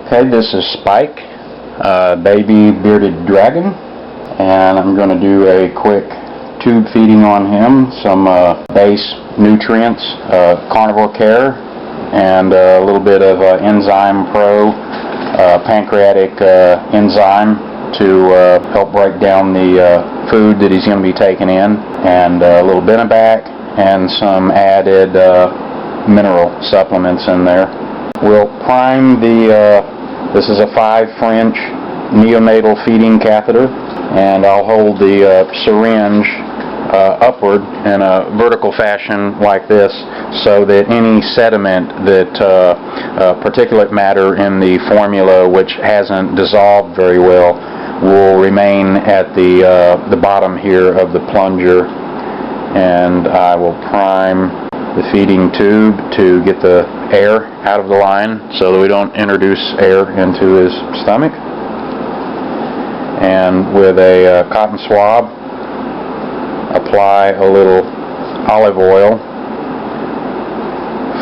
Okay, this is Spike, baby bearded dragon, and I'm going to do a quick tube feeding on him, some base nutrients, carnivore care, and a little bit of Enzyme Pro, pancreatic enzyme to help break down the food that he's going to be taking in, and a little Benebac and some added mineral supplements in there. We'll prime this is a 5 French neonatal feeding catheter, and I'll hold the syringe upward in a vertical fashion like this so that any sediment that particulate matter in the formula which hasn't dissolved very well will remain at the bottom here of the plunger, and I will prime the feeding tube to get the air out of the line so that we don't introduce air into his stomach. And with a cotton swab, apply a little olive oil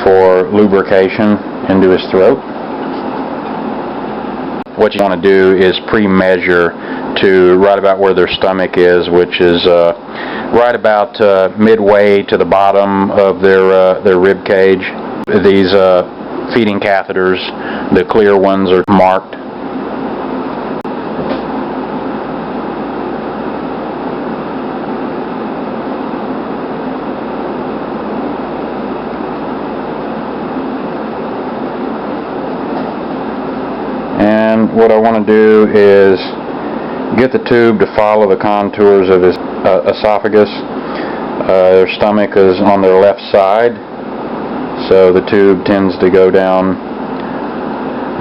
for lubrication into his throat. What you want to do is pre-measure to right about where their stomach is, which is right about midway to the bottom of their rib cage. These feeding catheters, the clear ones, are marked. And what I want to do is get the tube to follow the contours of his esophagus. Their stomach is on their left side, so the tube tends to go down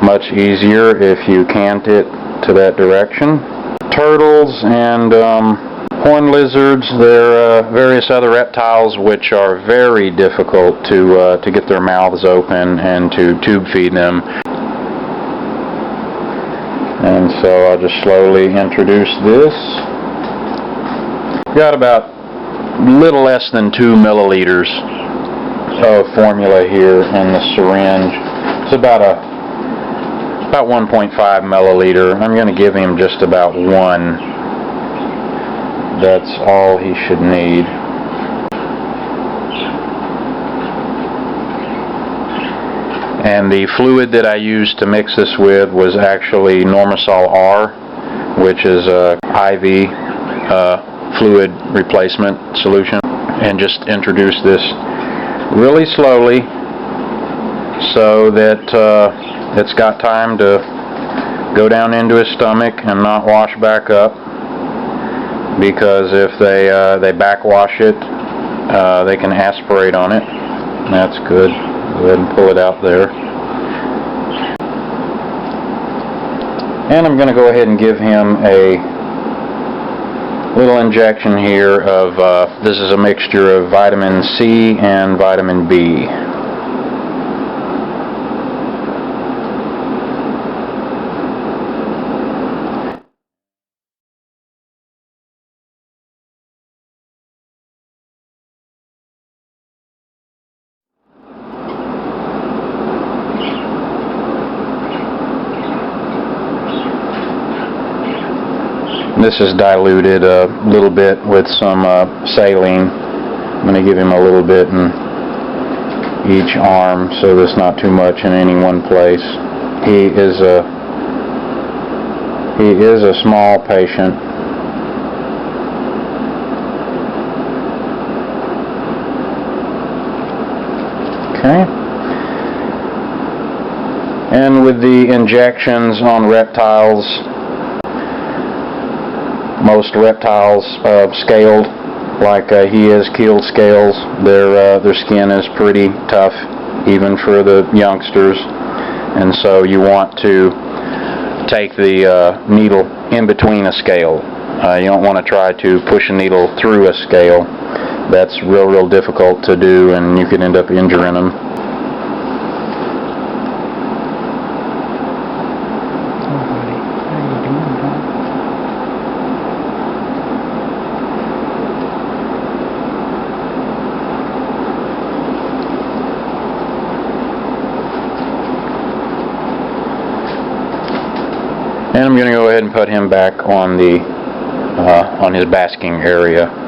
much easier if you cant it to that direction. Turtles and horned lizards, there are various other reptiles which are very difficult to get their mouths open and to tube feed them. And so I'll just slowly introduce this. Got about little less than 2 milliliters of formula here in the syringe. It's about 1.5 milliliter. I'm going to give him just about 1. That's all he should need. And the fluid that I used to mix this with was actually Normasol R, which is a IV fluid replacement solution. And just introduce this really slowly so that it's got time to go down into his stomach and not wash back up, because if they backwash it, they can aspirate on it. That's good. Go ahead and pull it out there. And I'm going to go ahead and give him a little injection here of, this is a mixture of vitamin C and vitamin B. This is diluted a little bit with some saline. I'm going to give him a little bit in each arm so there's not too much in any one place. He is a small patient. Okay. And with the injections on reptiles, most reptiles scaled like he is, keeled scales, their skin is pretty tough even for the youngsters, and so you want to take the needle in between a scale. You don't want to try to push a needle through a scale. That's real difficult to do, and you can end up injuring them. And I'm going to go ahead and put him back on the on his basking area.